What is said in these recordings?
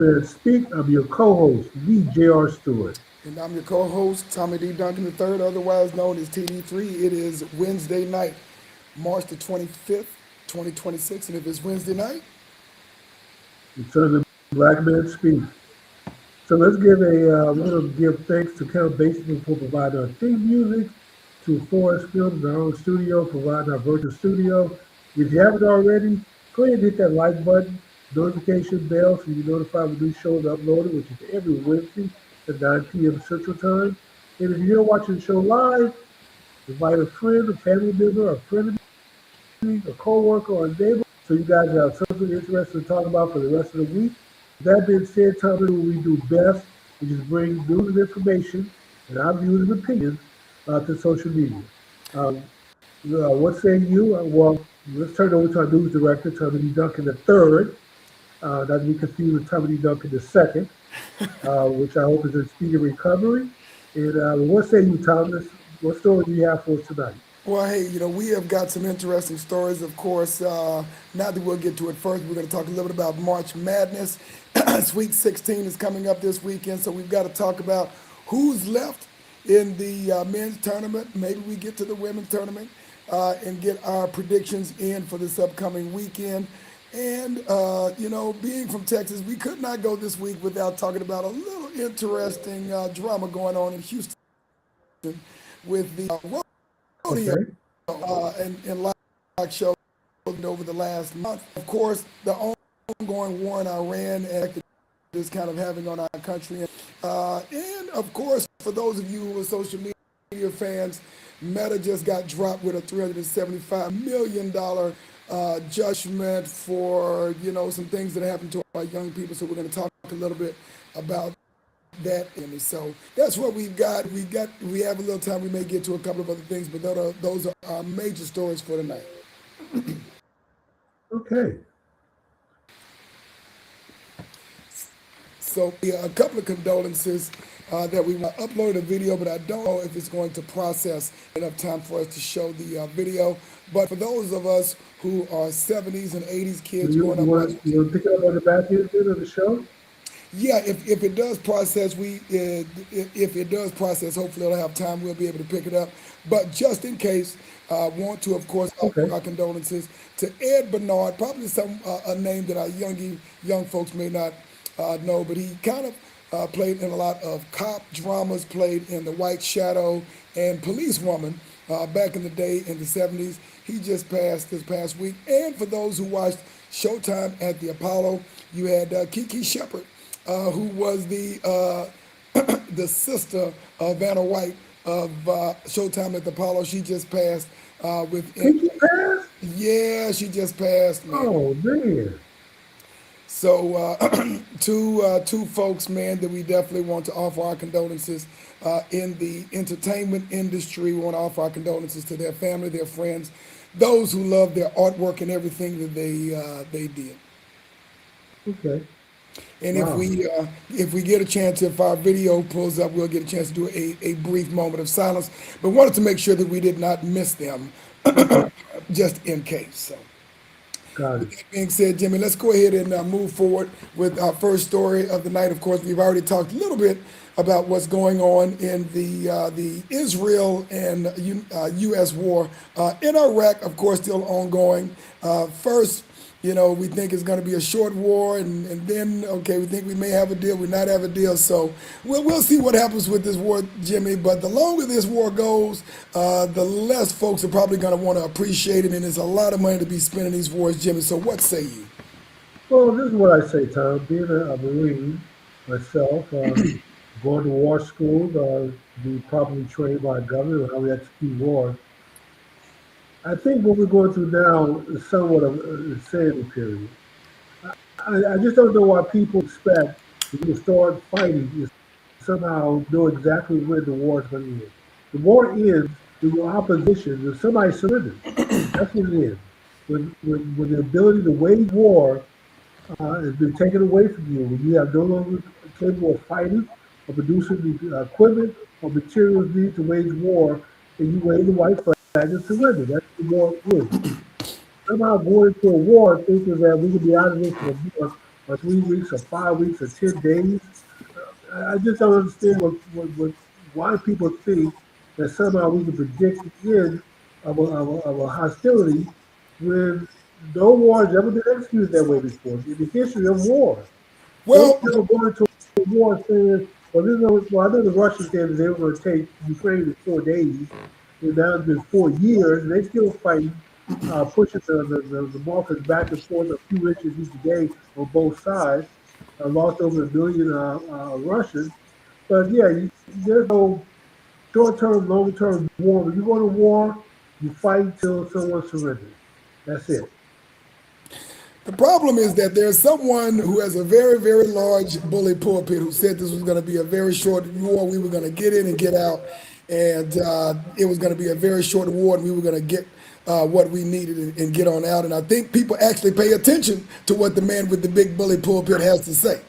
Speak. I'm your co-host, the J.R. Stewart. And I'm your co-host, Tommy D. Duncan III, otherwise known as TD3. It is Wednesday night, March the 25th, 2026. And if it's Wednesday night, Return the Black Man Speak. So let's give I want to give thanks to Count Basically for providing our theme music, to Forest Films, our own studio, providing our virtual studio. If you haven't already, go ahead and hit that like button, notification bell so you're notified when new shows are uploaded, which is every Wednesday at 9 p.m. Central Time. And if you're watching the show live, invite a friend, a family member, a friend, a co-worker, or a neighbor, so you guys have something interesting to talk about for the rest of the week. That being said, Tommy, what we do best is just bring news and information and our views and opinions to social media. Um, what say you? Well, let's turn it over to our news director, Tommy D. Duncan the third, not to be confused with Tommy D. Duncan the second, which I hope is in speedy recovery. And what say you, Thomas? What story do you have for us tonight? well, hey, we have got some interesting stories, of course. Now that we'll get to it first, we're going to talk a little bit about March Madness. Sweet 16 is coming up this weekend, so we've got to talk about who's left in the men's tournament. Maybe we get to the women's tournament and get our predictions in for this upcoming weekend. And, being from Texas, we could not go this week without talking about a little interesting drama going on in Houston with the Rodeo Okay. and live show over the last month. Of course, the ongoing war in Iran and is kind of having on our country. And of course, for those of you who are social media fans, Meta just got dropped with a $375 million judgment for some things that happened to our young people. So we're going to talk a little bit about that. And so that's what we've got. We have a little time. We may get to a couple of other things, but those are our major stories for tonight. Okay. So yeah, a couple of condolences that we uploaded a video, but I don't know if it's going to process enough time for us to show the video. But for those of us who are 70s and 80s So kids you, growing you up want watching, you want to pick it up on the back end of the show? yeah, if it does process, if it does process, hopefully it'll have time. We'll be able to pick it up. But just in case, want to, of course, offer Okay. our condolences to Ed Bernard, probably a name that our young folks may not know, but he kind of played in a lot of cop dramas, played in The White Shadow and Police Woman back in the day in the 70s. He just passed this past week. And for those who watched Showtime at the Apollo, you had Kiki Shepard, who was the sister of Vanna White of Showtime at the Apollo. She just passed Pinky Pass? yeah, she just passed, man. Oh man. So two folks, man, that we definitely want to offer our condolences in the entertainment industry. We want to offer our condolences to their family, their friends, those who love their artwork and everything that they did. Okay. And Wow. if we get a chance, if our video pulls up, we'll get a chance to do a brief moment of silence. But wanted to make sure that we did not miss them, Okay. just in case. So. Got With it. that being said, Jimmy, let's go ahead and move forward with our first story of the night. Of course, we've already talked a little bit about what's going on in the Israel and U.S. war in Iraq. Of course, still ongoing. First, we think it's going to be a short war, and then okay, we think we may have a deal, we not have a deal. So we'll see what happens with this war, Jimmy. But the longer this war goes, the less folks are probably going to want to appreciate it, and there's a lot of money to be spent in these wars, Jimmy. So what say you? Well, this is what I say, Tom. Being a Marine myself, going to war school, to be properly trained by a government on how we execute war. I think what we're going through now is somewhat of a insanity period. I just don't know why people expect if you start fighting, you somehow know exactly when the war is going to end. The war ends when your opposition, when somebody surrenders. That's what it is. When the ability to wage war has been taken away from you, when you have no longer capable of fighting or producing the equipment or materials needed to wage war, and you wave the white flag and surrender. That's what the war is. Somehow going into a war thinking that we can be out of this for or 3 weeks, or 5 weeks, or 10 days. I just don't understand why people think that somehow we can predict the end of a hostility when no war has ever been executed that way before in the history of war. No Well, one's ever gone into a war saying, well, well, I know the Russians said that they were going to take Ukraine in 4 days, and now it's been 4 years, and they still fighting, pushing the markers back and forth a few inches each day on both sides. Lost over 1 million Russians. But yeah, there's no short-term, long-term war. When you go to war, you fight till someone surrenders. That's it. the problem is that there's someone who has a very, very large bully pulpit who said this was going to be a very short war. We were going to get in and get out, and it was going to be a very short war, and we were going to get what we needed and get on out. And I think people actually pay attention to what the man with the big bully pulpit has to say.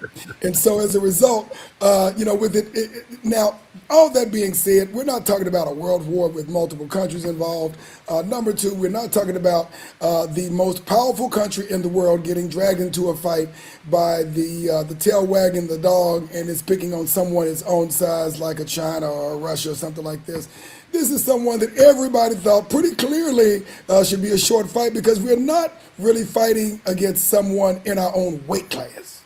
And so as a result, with now, all that being said, we're not talking about a world war with multiple countries involved. Number two, we're not talking about the most powerful country in the world getting dragged into a fight by the tail wagging the dog and is picking on someone its own size, like a China or a Russia or something like this. This is someone that everybody thought pretty clearly should be a short fight because we're not really fighting against someone in our own weight class.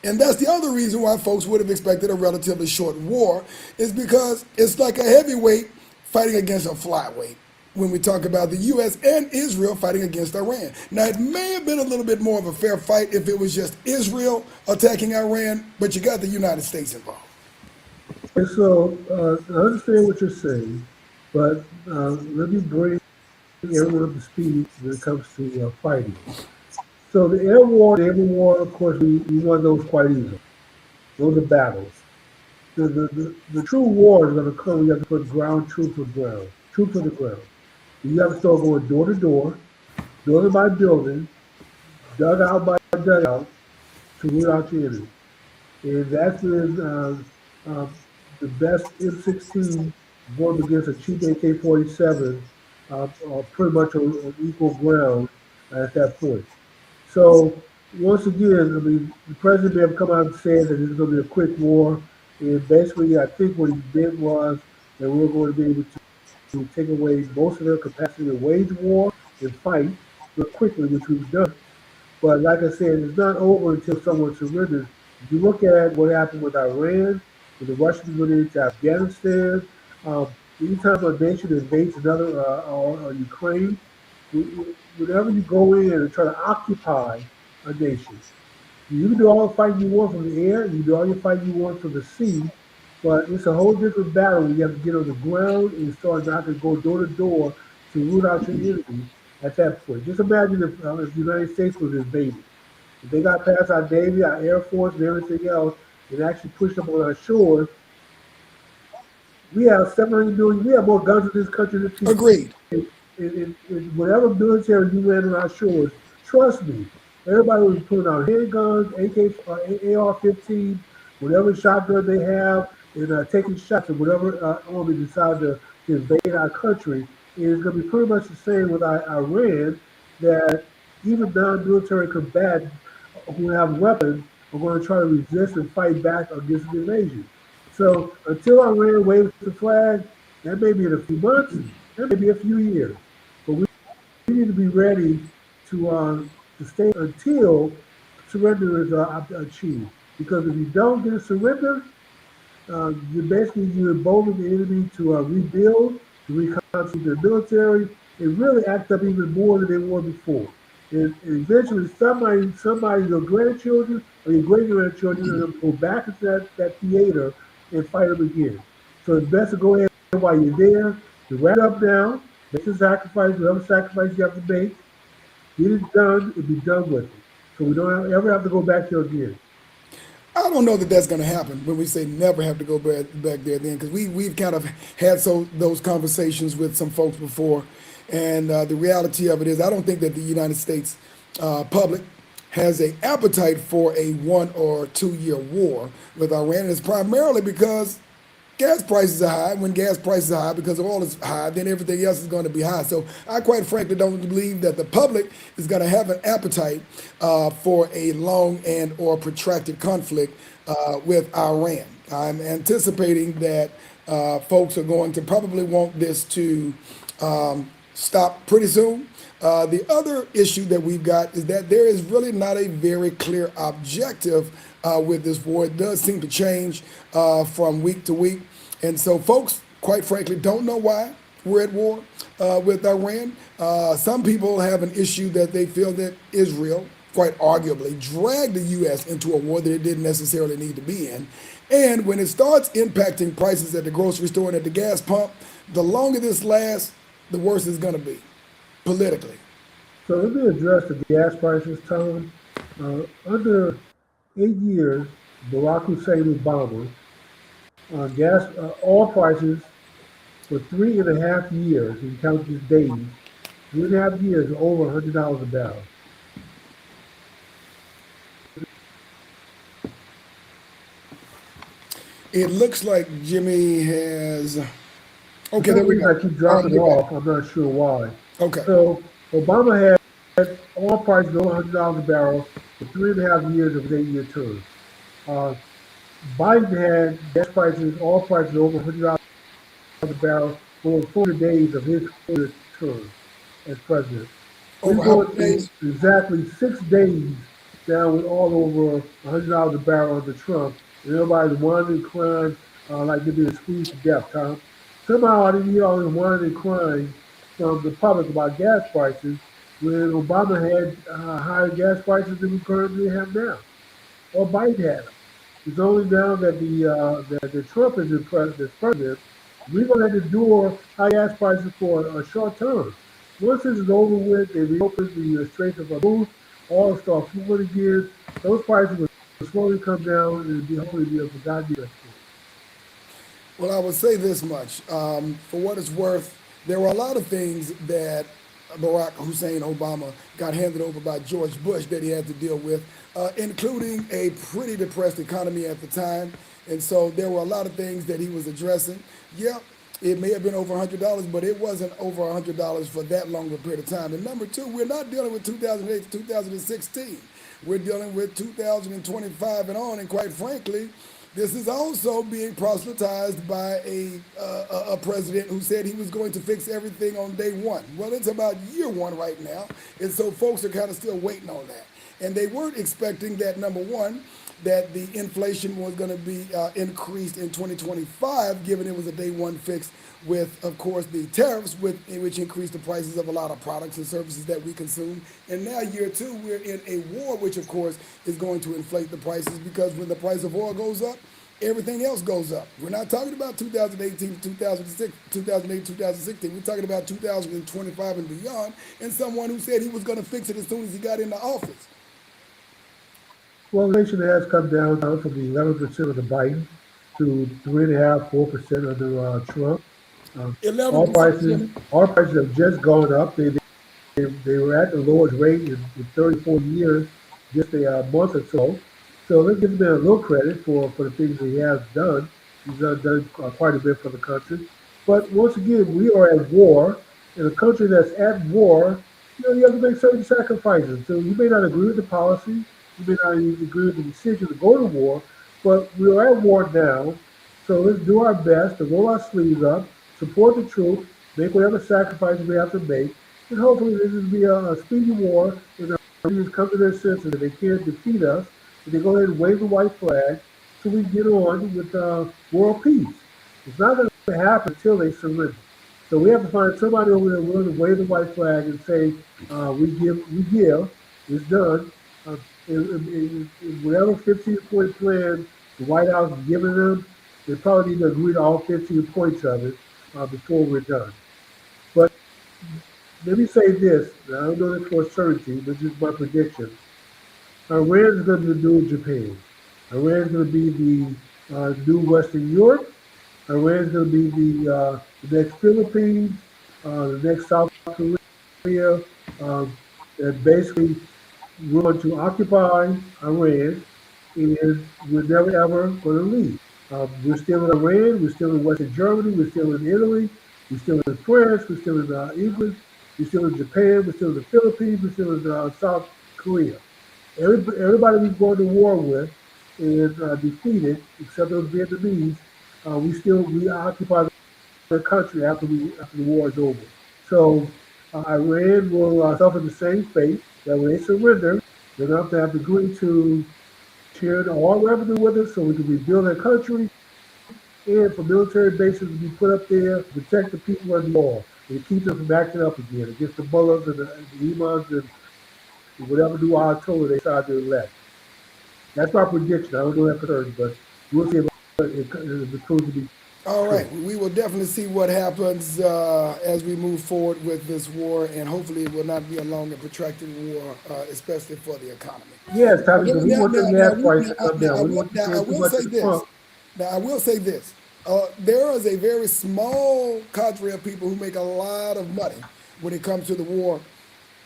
And that's the other reason why folks would have expected a relatively short war, is because it's like a heavyweight fighting against a flyweight when we talk about the U.S. and Israel fighting against Iran. Now, it may have been a little bit more of a fair fight if it was just Israel attacking Iran, but you got the United States involved. And so I understand what you're saying, but let me bring everyone up to speed when it comes to fighting. So the air war, of course, we won those quite easily. Those are battles. The true war is going to come when you have to put ground troops on the ground, troops on the ground. You have to start going door to door, building by building, dugout by dugout, to root out your enemy. And that's when uh, the best M16 going against a cheap AK-47 are pretty much on equal ground at that point. So once again, I mean, the president may have come out and said that this is going to be a quick war, and basically, I think what he meant was that we were going to be able to take away most of their capacity to wage war and fight real quickly, which we've done. But like I said, it's not over until someone surrenders. If you look at what happened with Iran, when the Russians went into Afghanistan, anytime a nation invades another or Ukraine, whenever you go in and try to occupy a nation, you can do all the fighting you want from the air, you can do all your fighting you want from the sea, but it's a whole different battle when you have to get on the ground and start knocking, go door to door to root out your enemy at that point. Just imagine if the United States was invaded. If they got past our Navy, our Air Force, and everything else, and actually pushed up on our shores, we have 700 million, we have more guns in this country than people. Agreed. In whatever military you land on our shores, trust me, everybody was putting out handguns, AR-15, whatever shotgun they have, and taking shots at whatever army decide to invade our country. And it's going to be pretty much the same with Iran, that even non-military combatants who have weapons are going to try to resist and fight back against the invasion. So until Iran waves the flag, that may be in a few months, that may be a few years. But we need to be ready to stay until surrender is achieved. Because if you don't get a surrender, you embolden the enemy to rebuild, to reconstitute their military, and really act up even more than they were before. And eventually, somebody, your grandchildren or your great grandchildren, are going to go back into that theater and fight them again. So it's best to go ahead while you're there, to wrap it up now, make the sacrifice, whatever sacrifice you have to make, get it done, and be done with it. So we don't ever have to go back there again. I don't know that that's going to happen when we say never have to go back there then, because we've kind of had those conversations with some folks before, and the reality of it is I don't think that the United States public has a appetite for a 1 or 2 year war with Iran. And it's primarily because gas prices are high. When gas prices are high, because oil is high, then everything else is going to be high. So I quite frankly don't believe that the public is going to have an appetite for a long and or protracted conflict with Iran. I'm anticipating that folks are going to probably want this to stop pretty soon. The other issue that we've got is that there is really not a very clear objective with this war. It does seem to change from week to week. And so, folks, quite frankly, don't know why we're at war with Iran. Some people have an issue that they feel that Israel, quite arguably, dragged the U.S. into a war that it didn't necessarily need to be in. And when it starts impacting prices at the grocery store and at the gas pump, the longer this lasts, the worse it's going to be politically. So let me address the gas prices, Tom. Under 8 years, Barack Hussein Obama, oil prices for 3.5 years, you count these days, 3.5 years, over $100 a barrel. It looks like Jimmy has. For Okay, there some we reason, go. I keep All right, dropping you're back. off. I'm not sure why. Okay. So Obama had oil prices over $100 a barrel for 3.5 years of his 8-year term. Uh, Biden had gas prices, oil prices over $100 a barrel for over 400 days of his 4-year term as president. We're Over how going many through days? exactly 6 days down with all over $100 a barrel under Trump, and everybody's whining and crying like they're being squeezed to death, Tom. Somehow I didn't hear all this whining and crying from the public about gas prices when Obama had higher gas prices than we currently have now, or Biden had them. It's only now that the Trump is as president, we're going to have to endure high gas prices for a short term. Once this is over with, they reopen the Straits of Hormuz, oil start flowing again. Those prices will slowly come down and be hopefully be a forgotten at point. Well, I would say this much. For what it's worth, there were a lot of things that Barack Hussein Obama got handed over by George Bush that he had to deal with, including a pretty depressed economy at the time. And so there were a lot of things that he was addressing. Yeah, it may have been over $100, but it wasn't over $100 for that long of a period of time. And number two, we're not dealing with 2008 to 2016. We're dealing with 2025 and on. And quite frankly, this is also being proselytized by a president who said he was going to fix everything on day one. Well, it's about year one right now, and so folks are kind of still waiting on that. And they weren't expecting that, number one, that the inflation was going to be increased in 2025, given it was a day one fix with, of course, the tariffs, which increased the prices of a lot of products and services that we consume. And now, year two, we're in a war, which, of course, is going to inflate the prices because when the price of oil goes up, everything else goes up. We're not talking about 2018 to 2006, 2008, 2016. We're talking about 2025 and beyond, and someone who said he was going to fix it as soon as he got into office. Well, inflation has come down from the 11% under Biden to 3.5, 4% under Trump. All 11%, prices, Jimmy. all prices have just gone up. They were at the lowest rate in 34 years just a month or so. So let's give him a little credit for the things that he has done. He's done quite a bit for the country. But once again, we are at war. In a country that's at war, you have to make certain sacrifices. So you may not agree with the policy, you may not even agree with the decision to go to war, but we are at war now. So let's do our best to roll our sleeves up, support the troops, make whatever sacrifices we have to make, and hopefully this will be a speedy war and the Iranians come to their senses that they can't defeat us, and they go ahead and wave the white flag so we get on with world peace. It's not going to happen until they surrender. So we have to find somebody over there willing to wave the white flag and say, we give, it's done. Uh, whatever 15-point plan the White House is giving them, they probably need to agree to all 15 points of it before we're done. But let me say this, I don't know this for certainty, but this is my prediction. Iran is going to do Japan. Iran is going to be the new Western Europe. Iran is going to be the next Philippines, the next South Korea. Um, and basically, we're going to occupy Iran, and we're never ever going to leave. We're still in Iran, we're still in Western Germany, we're still in Italy, we're still in France, we're still in England, we're still in Japan, we're still in the Philippines, we're still in South Korea. Everybody we've gone to war with and defeated, except those Vietnamese, we occupy the country after the war is over. So Iran will suffer the same fate that when they surrender, they're going to have to agree to share all revenue with us so we can rebuild their country and for military bases to be put up there to protect the people and the law and to keep them from acting up again against the mullahs and the imams and whatever new ayatollah they decide to elect. That's my prediction. I don't know that for certain, but we'll see if it proves to be All true. right, we will definitely see what happens as we move forward with this war, and hopefully it will not be a long and protracted war, especially for the economy. Yeah, it's time to Now, go. We now, want the now, gas now, we- price now, to come now, down. I We will, want you now, I paying too will much say at the this. pump. Now, I will say this. There is a very small cadre of people who make a lot of money when it comes to the war,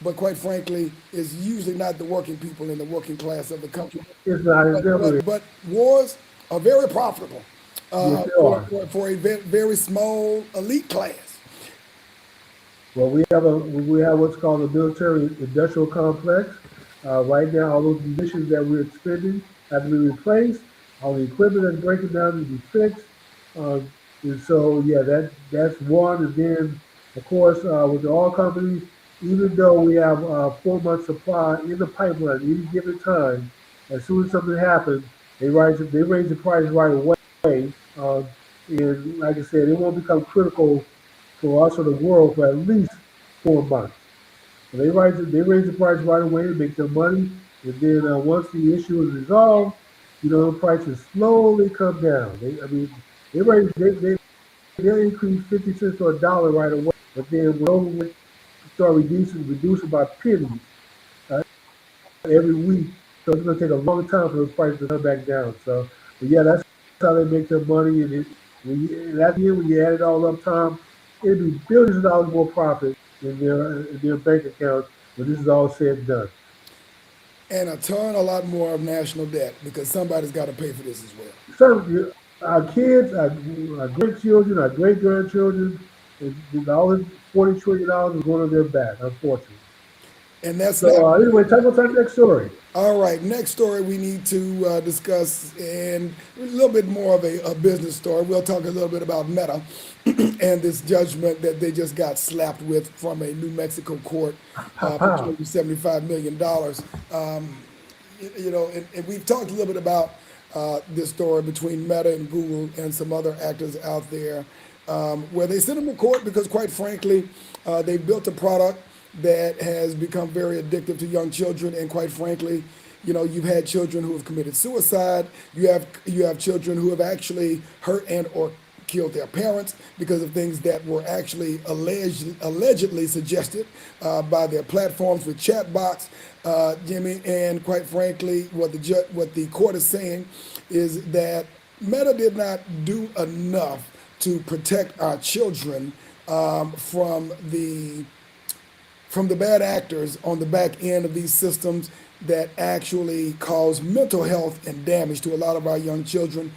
but quite frankly, is usually not the working people in the working class of the country. It's not. It's But never. but but wars are very profitable Yes, they for, are. for a very small elite class. Well, we have what's called a military industrial complex. Right now, all those munitions that we're expending have to be replaced. All the equipment that's breaking down needs to be fixed. Uh, and so, yeah, that's one. And then, of course, with the oil companies, even though we have 4 months supply in the pipeline at any given time, as soon as something happens, they raise the price right away. And like I said, it won't become critical for us or the world for at least 4 months. So they raise the price right away to make their money, and then once the issue is resolved, the prices slowly come down. I mean, they raise they increase 50 cents to a dollar right away, but then when over with, start reducing by pennies every week. So it's going to take a long time for those prices to come back down. So, but yeah, that's how they make their money. And at the end, when you add it all up, Tom, it'd be billions of dollars more profit in their bank accounts when this is all said and done. And a lot more of national debt because somebody's got to pay for this as well. Our kids, our grandchildren, our great grandchildren, all this $40 trillion is going on their back, unfortunately. And that's not. So anyway, talk about our next story. All right, next story we need to discuss, and a little bit more of a business story. We'll talk a little bit about Meta and this judgment that they just got slapped with from a New Mexico court Pow for pow. $275 million. And we've talked a little bit about this story between Meta and Google and some other actors out there, where they sent them to court because, quite frankly, they built a product that has become very addictive to young children, and quite frankly, you've had children who have committed suicide. You have children who have actually hurt and or killed their parents because of things that were actually allegedly suggested by their platforms with chatbots, Jimmy. And quite frankly, what the court is saying is that Meta did not do enough to protect our children from the bad actors on the back end of these systems that actually cause mental health and damage to a lot of our young children.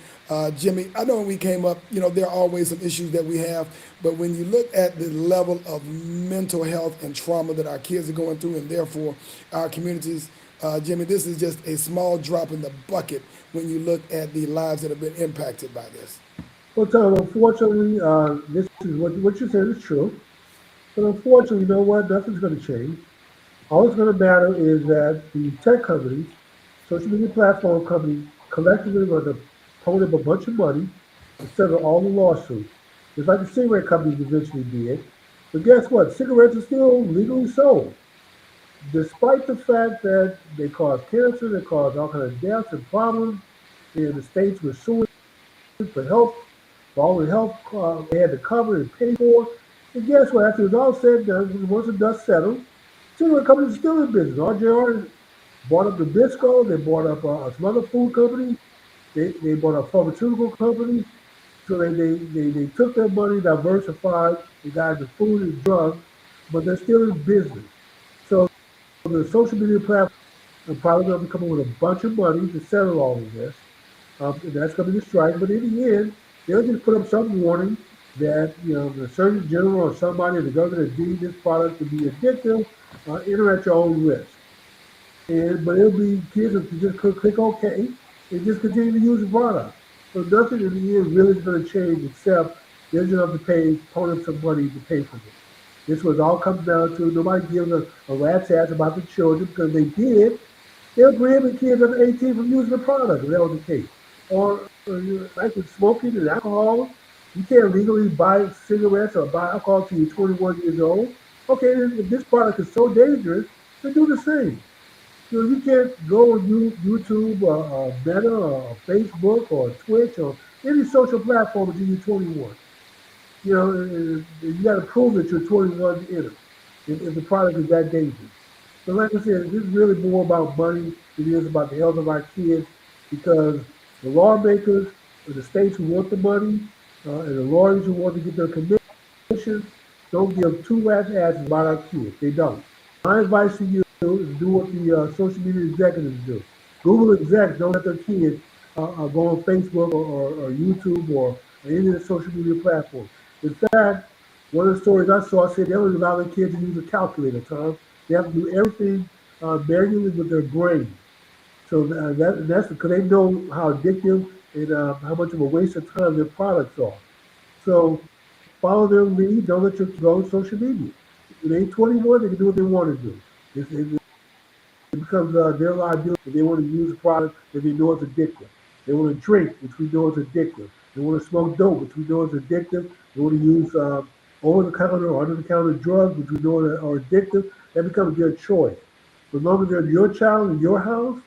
Jimmy, I know when we came up, there are always some issues that we have, but when you look at the level of mental health and trauma that our kids are going through, and therefore our communities, Jimmy, this is just a small drop in the bucket when you look at the lives that have been impacted by this. Well, Tom, unfortunately, this is what you said is true. But unfortunately, you know what? Nothing's going to change. All that's going to matter is that the tech companies, social media platform companies, collectively are going to pony up a bunch of money to settle all the lawsuits, just like the cigarette companies eventually did. But guess what? Cigarettes are still legally sold, despite the fact that they cause cancer, they cause all kinds of deaths and problems. In the states were suing for health, for all the health they had to cover and pay for. And guess what? After it was all said and done, once the dust settled, cigarette companies are still in business. RJR bought up the Bisco, they bought up some other food companies, they bought up pharmaceutical companies. So they took their money, diversified, they got into food and drugs, but they're still in business. So the social media platform are probably going to come up with a bunch of money to settle all of this. That's going to be the strike. But in the end, they'll just put up some warning that the Surgeon General or somebody in the government has deemed this product to be addictive. Enter at your own risk. But it'll be kids that just click OK and just continue to use the product. So nothing in the end really is going to change except they're just going to pay opponents some money to pay for this. This was all comes down to nobody gives a rat's ass about the children because they did. They'll prohibit kids under 18 from using the product if that was the case. Like with smoking and alcohol, you can't legally buy cigarettes or buy alcohol till you're 21 years old. Okay, if this product is so dangerous, then do the same. You can't go on YouTube or Meta or Facebook or Twitch or any social platform until you're 21. You got to prove that you're 21 to enter if the product is that dangerous. So, like I said, this is really more about money than it is about the health of our kids because the lawmakers, the states who want the money, and the lawyers who want to get their commissions don't give two rat's asses about our kids. They don't. My advice to you is do what the social media executives do. Google execs don't let their kids go on Facebook or YouTube or any of the social media platforms. In fact, one of the stories I saw said they don't allow their kids to use a calculator, Tom. They have to do everything manually with their brain. So that's because they know how addictive and how much of a waste of time their products are. So follow their lead. Don't let your kids go on social media. When they're 21, they can do what they want to do. It becomes their liability if they want to use a product that they know is addictive. They want to drink, which we know is addictive. They want to smoke dope, which we know is addictive. They want to use over-the-counter or under-the-counter drugs, which we know are addictive. That becomes their choice. But as long as they're your child in your house,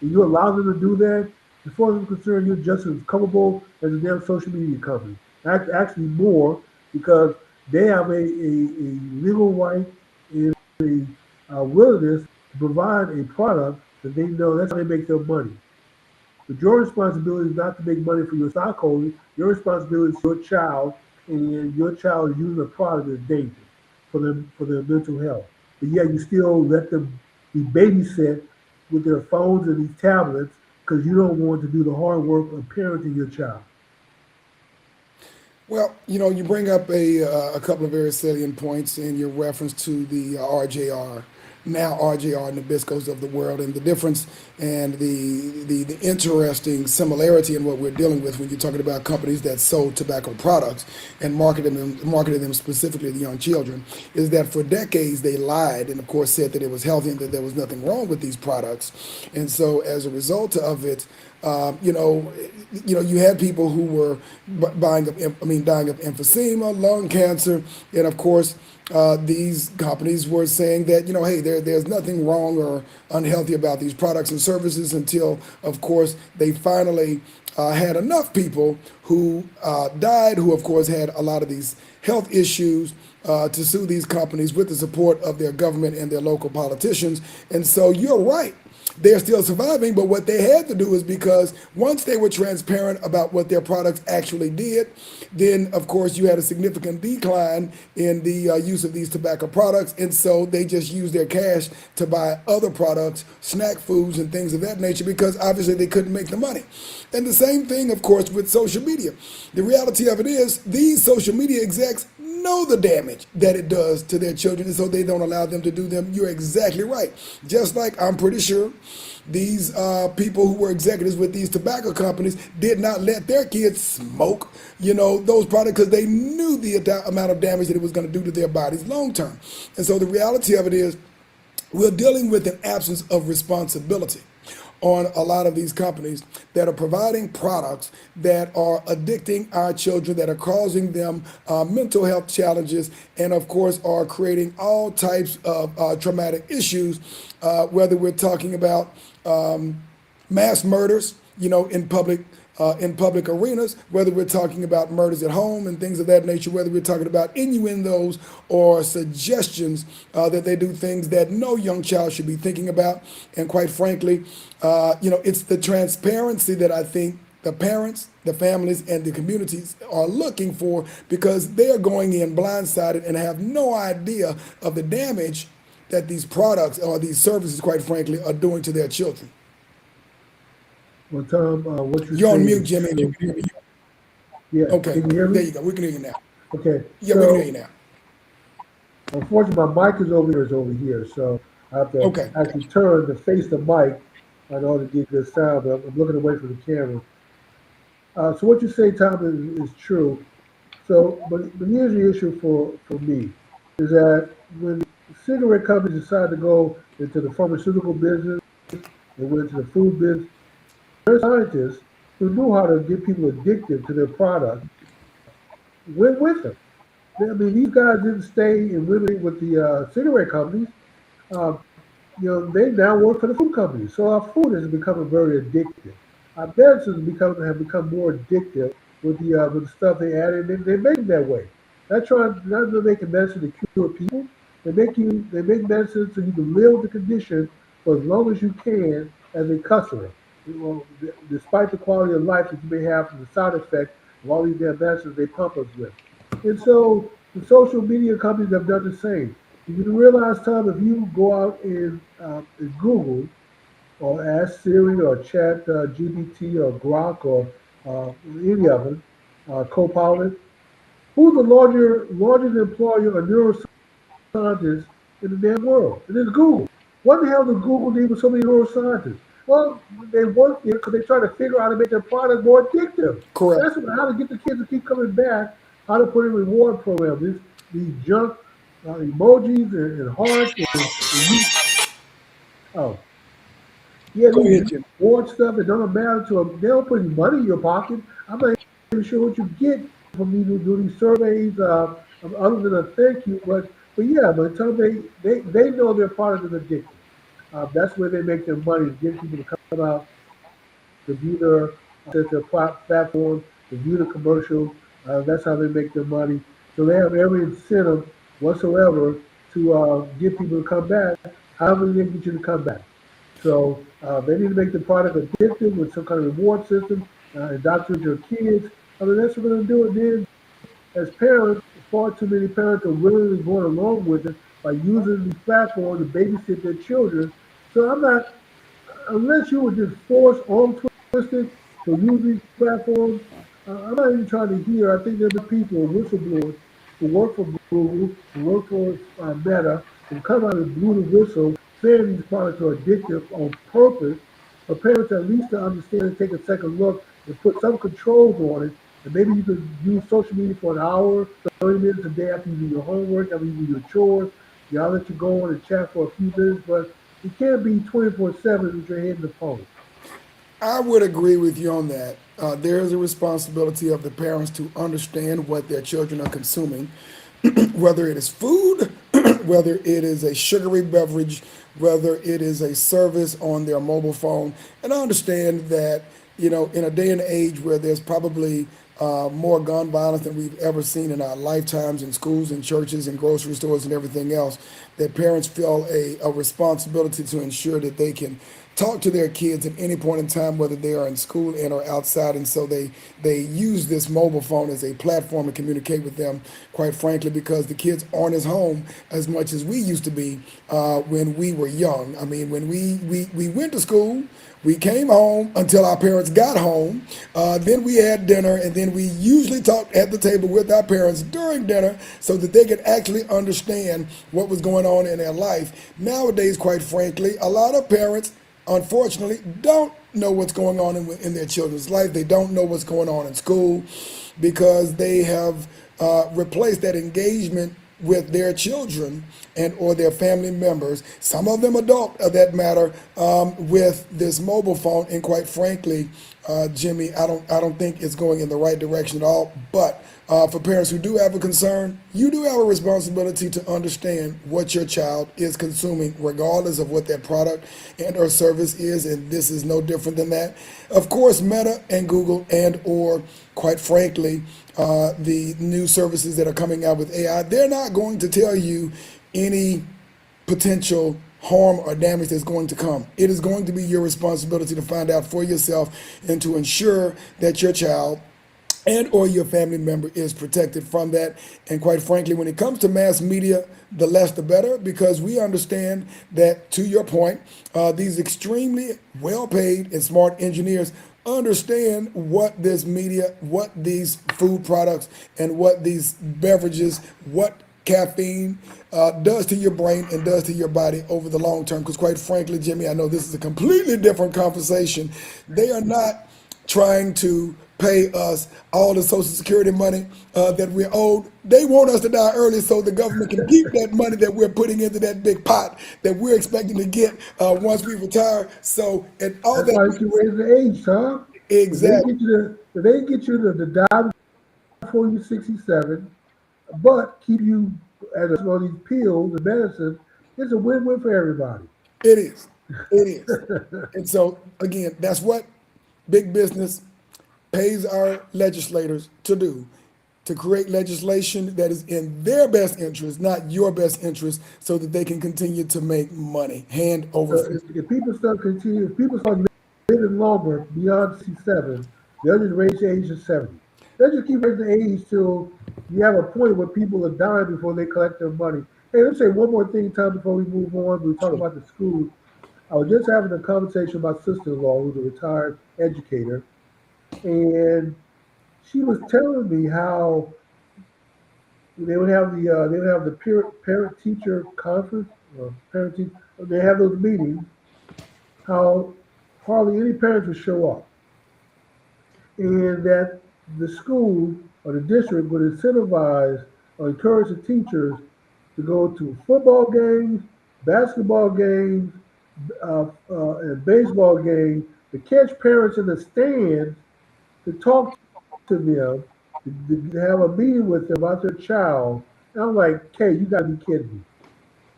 and you allow them to do that, as far as I'm concerned, you're just as culpable as a damn social media company. Actually, more because they have a legal right and a willingness to provide a product that they know that's how they make their money. But your responsibility is not to make money for your stockholders. Your responsibility is your child, and your child is using a product that's dangerous for their mental health. But yet you still let them be babysit with their phones and these tablets because you don't want to do the hard work of parenting your child. Well, you bring up a couple of very salient points in your reference to the RJR, now RJR Nabiscos of the world, and the difference and the interesting similarity in what we're dealing with when you're talking about companies that sold tobacco products and marketed them specifically to young children, is that for decades they lied and of course said that it was healthy and that there was nothing wrong with these products, and so as a result of it, you had people who were dying of emphysema, lung cancer, and of course, these companies were saying that hey, there's nothing wrong or unhealthy about these products and services until, of course, they finally had enough people who died, who of course had a lot of these health issues. To sue these companies with the support of their government and their local politicians. And so you're right, they're still surviving, but what they had to do is because once they were transparent about what their products actually did, then of course you had a significant decline in the use of these tobacco products, and so they just used their cash to buy other products, snack foods and things of that nature, because obviously they couldn't make the money. And the same thing, of course, with social media. The reality of it is these social media execs know the damage that it does to their children, and so they don't allow them to do them. You're exactly right. Just like I'm pretty sure these people who were executives with these tobacco companies did not let their kids smoke, those products because they knew the amount of damage that it was going to do to their bodies long term. And so the reality of it is we're dealing with an absence of responsibility on a lot of these companies that are providing products that are addicting our children, that are causing them mental health challenges, and of course are creating all types of traumatic issues, whether we're talking about mass murders, in public arenas, whether we're talking about murders at home and things of that nature, whether we're talking about innuendos or suggestions that they do things that no young child should be thinking about. And quite frankly, it's the transparency that I think the parents, the families, and the communities are looking for, because they are going in blindsided and have no idea of the damage that these products or these services, quite frankly, are doing to their children. Well, Tom, what you're You're on saying mute, is Jimmy. If you true. can hear me. Yeah, Okay, can you hear there me? you go. We can hear you now. Okay, Yeah, we can hear you so now. unfortunately, my mic is over here, so I have to Okay, actually turn to face the mic in order to get good sound. But I'm looking away from the camera. So what you say, Tom, is true. So, but here's the issue for me is that when cigarette companies decide to go into the pharmaceutical business, they went into the food business. Their scientists who knew how to get people addicted to their products went with them. I mean, these guys didn't stay and really with the cigarette companies. Uh, they now work for the food companies. So our food has become very addictive. Our medicines have become more addictive with the stuff they add in. They make them that way. Not to making medicine to cure people. They make medicine so you can live with the condition for as long as you can as a customer. Well, despite the quality of life that you may have from the side effect of all these damn medicines they pump us with. And so the social media companies have done the same. You realize, Tom, if you go out and Google or ask Siri or Chat GPT or Grok or any of them, Copilot, who's the largest employer of neuroscientists in the damn world? It is Google. What the hell does Google need with so many neuroscientists? Well, they work there because they try to figure out how to make their product more addictive. correct. How to get the kids to keep coming back, how to put in reward programs, these junk emojis and hearts and you, oh, yeah, Go these ahead, Jimmy. reward stuff that don't matter to them. They don't put any money in your pocket. I'm not even sure what you get from me to do these surveys, other than a thank you. But yeah, but tell them they know their product is addictive. That's where they make their money, is getting people to come out to view their platform, to view the commercials. That's how they make their money. So they have every incentive whatsoever to get people to come back. However, they get you to come back. So they need to make the product addictive with some kind of reward system, indoctrinate your kids. I mean, that's what they're going to do. And then, as parents, far too many parents are willingly going along with it by using these platforms to babysit their children. So I'm not, unless you were just forced on twisted to use these platforms, I'm not even trying to hear. I think there are people, whistleblowers, who work for Google, who work for Meta, who come out and blew the whistle saying these products are addictive on purpose, for parents at least to understand and take a second look and put some controls on it. And maybe you could use social media for an hour, 30 minutes a day after you do your homework, after you do your chores. Yeah, I'll let you go on and chat for a few minutes, but it can't be 24/7 with your hand in the phone. I would agree with you on that. There is a responsibility of the parents to understand what their children are consuming, whether it is food, whether it is a sugary beverage, whether it is a service on their mobile phone. And I understand that, in a day and age where there's probably more gun violence than we've ever seen in our lifetimes in schools and churches and grocery stores and everything else, that parents feel a responsibility to ensure that they can talk to their kids at any point in time, whether they are in school and or outside. And so they use this mobile phone as a platform to communicate with them, quite frankly, because the kids aren't as home as much as we used to be when we were young. I mean, when we went to school, we came home until our parents got home. Then we had dinner, and then we usually talked at the table with our parents during dinner so that they could actually understand what was going on in their life. Nowadays, quite frankly, a lot of parents, unfortunately, don't know what's going on in their children's life. They don't know what's going on in school because they have replaced that engagement with their children and or their family members, some of them adult of that matter, with this mobile phone. And quite frankly, Jimmy, I don't think it's going in the right direction at all. But for parents who do have a concern, you do have a responsibility to understand what your child is consuming, regardless of what that product and or service is. And this is no different than that. Of course, Meta and Google and or, quite frankly, the new services that are coming out with AI, they're not going to tell you any potential harm or damage that's going to come. It is going to be your responsibility to find out for yourself and to ensure that your child and or your family member is protected from that. And quite frankly, when it comes to mass media, the less the better, because we understand that, to your point, these extremely well-paid and smart engineers understand what this media, what these food products, and what these beverages, what caffeine does to your brain and does to your body over the long term. Because quite frankly, Jimmy, I know this is a completely different conversation. They are not trying to pay us all the Social Security money that we're owed. They want us to die early so the government can keep that money that we're putting into that big pot that we're expecting to get once we retire. So, and all That's why they keep that, raising the age, Tom. If they exactly, get you if they get you to die before you're 67, but keep you as all these pills and medicine, it's a win-win for everybody. it is. It is. And so, again, that's what big business pays our legislators to do, to create legislation that is in their best interest, not your best interest, so that they can continue to make money hand over So fist. if people start living longer beyond 67, they'll just raise the age to 70. They'll just keep raising the age till you have a point where people are dying before they collect their money. Hey, let's say one more thing, Tom, before we move on. We talk about the schools. I was just having a conversation with my sister-in-law, who's a retired educator, and she was telling me how they would have the parent teacher conference, parent teacher. They have those meetings. How hardly any parents would show up, and that the school or the district would incentivize or encourage the teachers to go to football games, basketball games, and baseball games to catch parents in the stands to talk to them, to have a meeting with them about their child. And I'm like, Kay, you gotta be kidding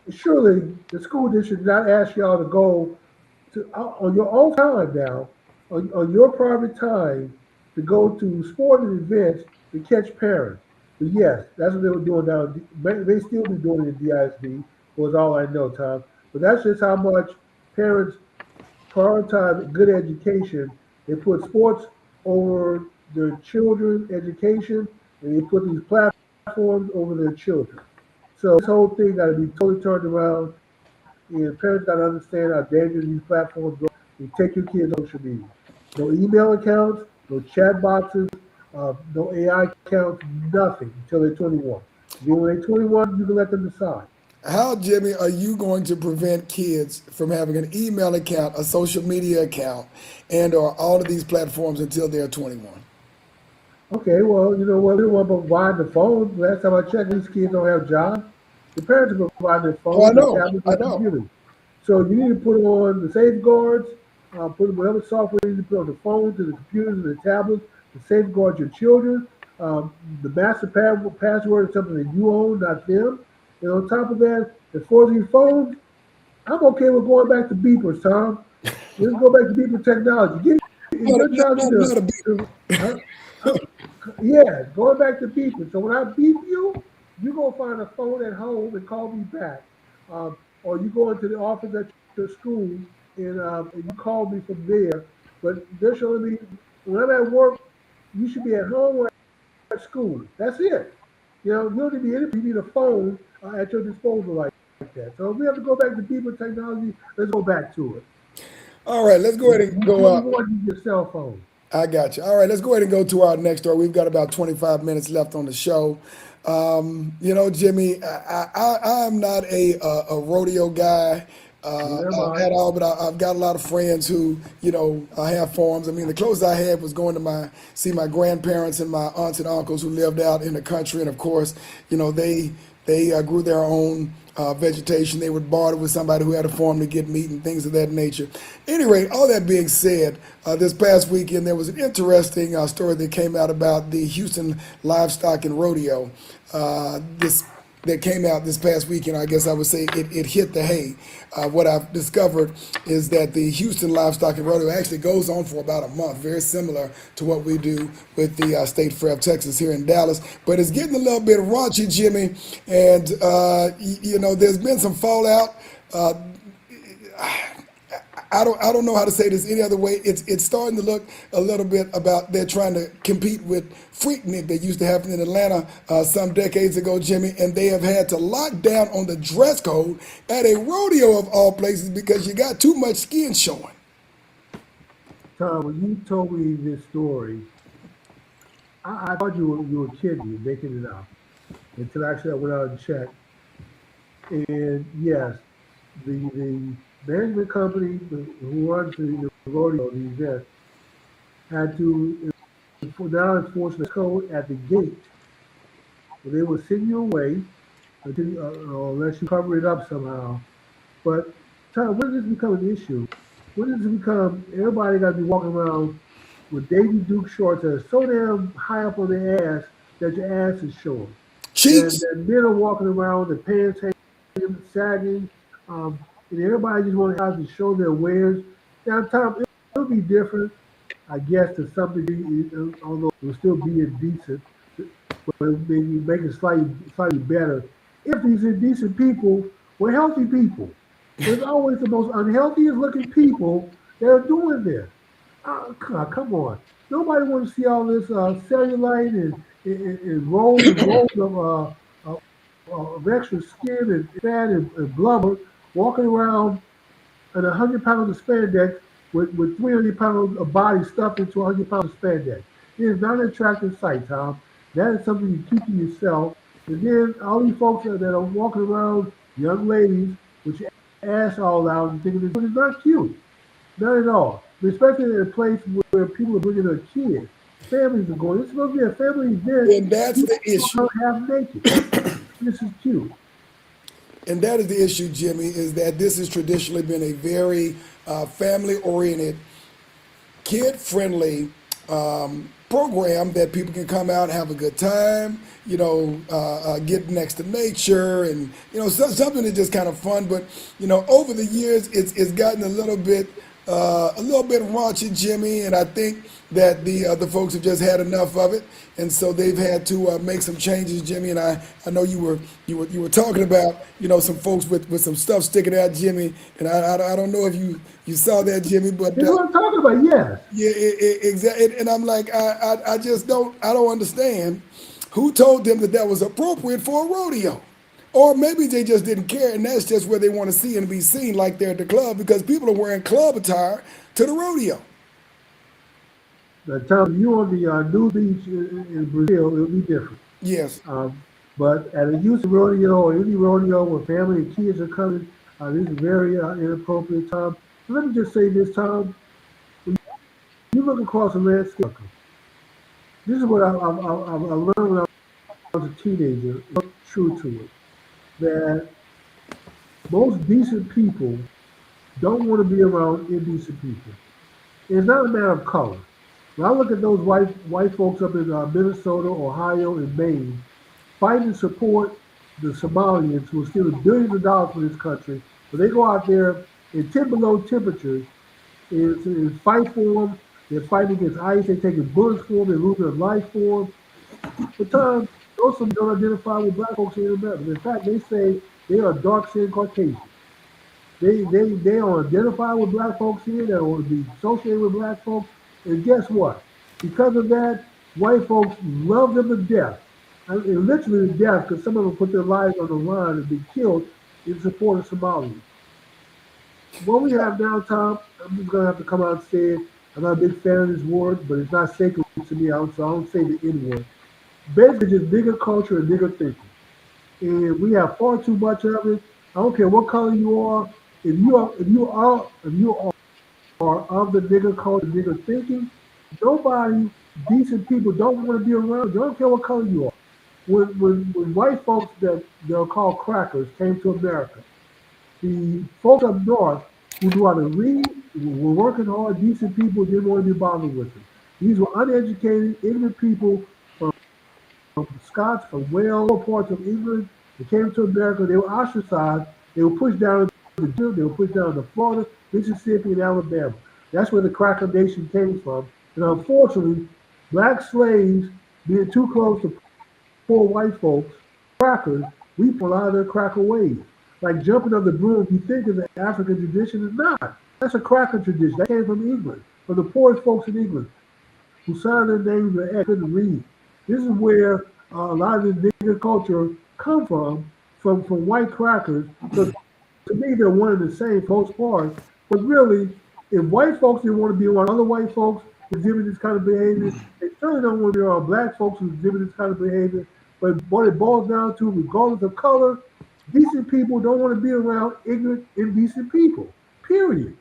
me. Surely the school district did not ask y'all to go to on your own time now, on your private time, to go to sporting events to catch parents. But yes, that's what they were doing down. They still be doing it in DISD, was all I know, Tom. But that's just how much parents prioritize good education. They put sports over their children's education, and they put these platforms over their children. So this whole thing got to be totally turned around, and parents got to understand how dangerous these platforms are. You take your kids on social media. No email accounts, no chat boxes, no AI accounts, nothing until they're 21. Then when they're 21, you can let them decide. How, Jimmy, are you going to prevent kids from having an email account, a social media account, and or all of these platforms until they're 21? Okay, well, you know what? We don't want to provide the phones. Last time I checked, these kids don't have jobs. The parents are providing their Oh, I phones, their know, tablets, I and know. computers. So you need to put on the safeguards, put whatever software you need to put on the phones and the computers and the tablets to safeguard your children. The password is something that you own, not them. And on top of that, as far as these phones, I'm okay with going back to beepers, Tom. Let's go back to beeper technology. If Not, your child need not a big. huh? Yeah, going back to beeping. So when I beep you, you go find a phone at home and call me back. Or you go into the office at your school and you call me from there. But they're showing me when I'm at work, you should be at home or at school. That's it. You don't need to be anything. You need a phone at your disposal like that. So if we have to go back to beeper technology, let's go back to it. All right, let's go ahead and You go up. 21, use your cell phone. I got you. All right, let's go ahead and go to our next story. We've got about 25 minutes left on the show. Jimmy, I'm not a rodeo guy Neither am I. at all, but I've got a lot of friends who, have farms. I mean, the closest I had was going to see my grandparents and my aunts and uncles who lived out in the country, and of course, they grew their own vegetation. They would barter with somebody who had a farm to get meat and things of that nature. Anyway, all that being said, this past weekend there was an interesting story that came out about the Houston livestock and rodeo. This that came out this past weekend, I guess I would say it hit the hay. What I've discovered is that the Houston Livestock and Rodeo actually goes on for about a month, very similar to what we do with the State Fair of Texas here in Dallas. But it's getting a little bit raunchy, Jimmy, and there's been some fallout. I don't know how to say this any other way. It's starting to look a little bit about they're trying to compete with Freaknik that used to happen in Atlanta some decades ago, Jimmy, and they have had to lock down on the dress code at a rodeo of all places because you got too much skin showing. Tom, when you told me this story, I thought you were kidding me, making it up. Until actually I went out and checked. And yes, the management company who runs the rodeo, the event, had to now enforce the code at the gate. So they will send you away unless you cover it up somehow. But Tom, when does this become an issue? When does it become everybody got to be walking around with Davy Duke shorts that are so damn high up on their ass that your ass is showing? And Cheeks. then men are walking around with their pants hanging, sagging, and everybody just want to have to show their wares. Now, Tom, it'll be different, I guess, to some degree, although it will still be indecent, but maybe make it slightly better. If these indecent people were healthy people, it's always the most unhealthiest looking people that are doing this. Come on. Nobody wants to see all this cellulite and rolls and rolls of extra skin and fat and blubber walking around and 100 pounds of spandex with 300 pounds of body stuffed into 100 pounds of spandex. It is not an attractive sight, Tom. That is something you keep to yourself. And then all these folks that are walking around, young ladies, with your ass all out and thinking it's not cute. Not at all. Especially in a place where people are bringing their kids. Families are going. It's supposed to be a family event. And that's People the issue. are half naked. This is cute. And that is the issue, Jimmy, is that this has traditionally been a very family oriented, kid friendly program that people can come out, have a good time, get next to nature, and something that's just kind of fun. But over the years, it's gotten a little bit raunchy, Jimmy, and I think that the folks have just had enough of it, and so they've had to make some changes, Jimmy. And I know you were talking about some folks with some stuff sticking out, Jimmy, and I don't know if you saw that, Jimmy, but This is what I'm talking about. Yes. yeah, exactly. And I'm like, I just don't understand who told them that was appropriate for a rodeo. Or maybe they just didn't care, and that's just where they want to see and be seen, like they're at the club, because people are wearing club attire to the rodeo. Tom, you on the new beach in Brazil, it'll be different. Yes, Um, but at a Houston rodeo or any rodeo where family and kids are coming, this is very inappropriate, Tom. So let me just say this, Tom. You look across the landscape. This is what I learned when I was a teenager. True to it, that most decent people don't want to be around indecent people. It's not a matter of color. When I look at those white folks up in Minnesota, Ohio, and Maine fighting to support the Somalians who are stealing billions of dollars from this country, but they go out there in 10 below temperatures and fight for them. They're fighting against ICE. They're taking bullets for them. They're losing their life for them. But Tom, those some don't identify with black folks here in America. In fact, they say they are dark skinned Caucasians. They don't identify with black folks here. They don't want to be associated with black folks. And guess what? Because of that, white folks love them to death. I mean, literally to death, because some of them put their lives on the line and be killed in support of Somalians. What we have now, Tom, I'm just gonna have to come out and say it. I'm not a big fan of this word, but it's not sacred to me, so I don't say the N word. Basically, just bigger culture and bigger thinking. And we have far too much of it. I don't care what color you are. If you are of the nigger culture, nigger thinking, nobody, decent people don't want to be around you. I don't care what color you are. When white folks that they'll call crackers came to America, the folks up north who knew how to read, were working hard, decent people, didn't want to be bothered with them. These were uneducated, ignorant people from Scots, from Wales, all parts of England. They came to America. They were ostracized. They were pushed down to Georgia. They were pushed down to Florida, Mississippi, and Alabama. That's where the cracker nation came from. And unfortunately, black slaves being too close to poor white folks, crackers, we pull out of their cracker ways. Like jumping on the broom, you think is an African tradition, it's not. That's a cracker tradition. That came from England, from the poorest folks in England who signed their names with X, couldn't read. This is where a lot of the nigger culture come from white crackers. So to me, they're one and the same for most part. But really, if white folks didn't want to be around other white folks who exhibit this kind of behavior, they certainly don't want to be around black folks who exhibit this kind of behavior. But what it boils down to, regardless of color, decent people don't want to be around ignorant, indecent people. Period.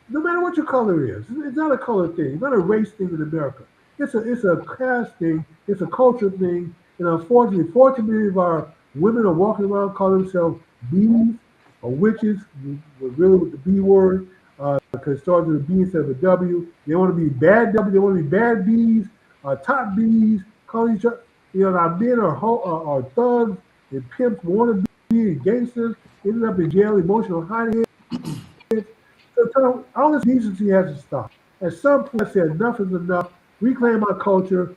No matter what your color is, it's not a color thing. It's not a race thing in America. It's a caste thing. It's a culture thing. And unfortunately, fortunately, of our women are walking around calling themselves bees or witches, really with the B word, because it starts with a B instead of a W. They want to be bad W. They want to be bad bees, top bees. Call each other. You know, our men are thugs and pimps, want to be and gangsters, ended up in jail, emotional hiding. So all this decency has to stop. At some point, I said enough is enough. Reclaim our culture.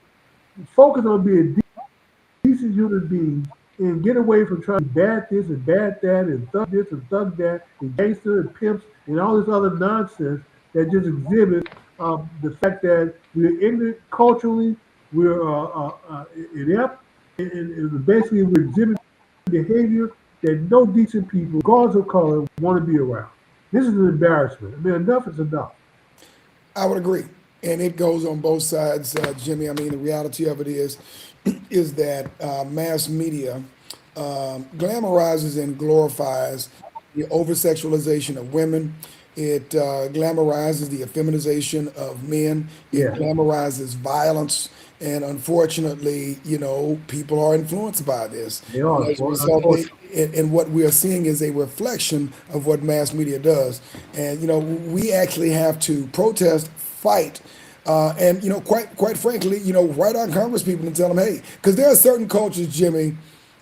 Focus on being decent human beings and get away from trying to be bad this and bad that and thug this and thug that and gangster and pimps and all this other nonsense that just exhibits the fact that we're ignorant culturally, we're inept, and basically we're exhibiting behavior that no decent people, regardless of color, want to be around. This is an embarrassment. I mean, enough is enough. I would agree, and it goes on both sides, Jimmy. I mean, the reality of it is, is that mass media glamorizes and glorifies the over sexualization of women. It glamorizes the effeminization of men. It Yeah, glamorizes violence. And unfortunately, people are influenced by this. they And are. as a result, Unfortunately, and what we are seeing is a reflection of what mass media does. And, we actually have to protest, fight, and, quite frankly, write our Congress people and tell them, hey, because there are certain cultures, Jimmy,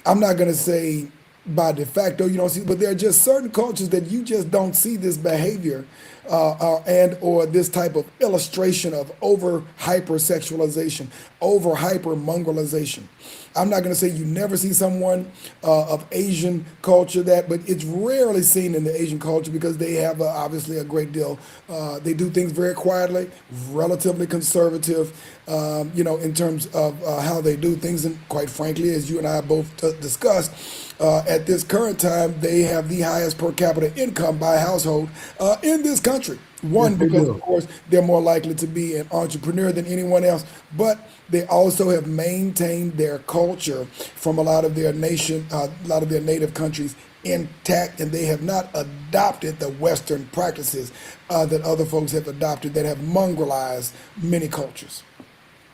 I'm not going to say by de facto you don't see, but there are just certain cultures that you just don't see this behavior and or this type of illustration of over hypersexualization, over hyper mongrelization. I'm not going to say you never see someone of Asian culture that, but it's rarely seen in the Asian culture because they have obviously a great deal. They do things very quietly, relatively conservative, in terms of how they do things. And quite frankly, as you and I both discussed, at this current time, they have the highest per capita income by household in this country. yes, One, they because of do. course they're more likely to be an entrepreneur than anyone else, but they also have maintained their culture from a lot of their a lot of their native countries intact, and they have not adopted the Western practices that other folks have adopted that have mongrelized many cultures.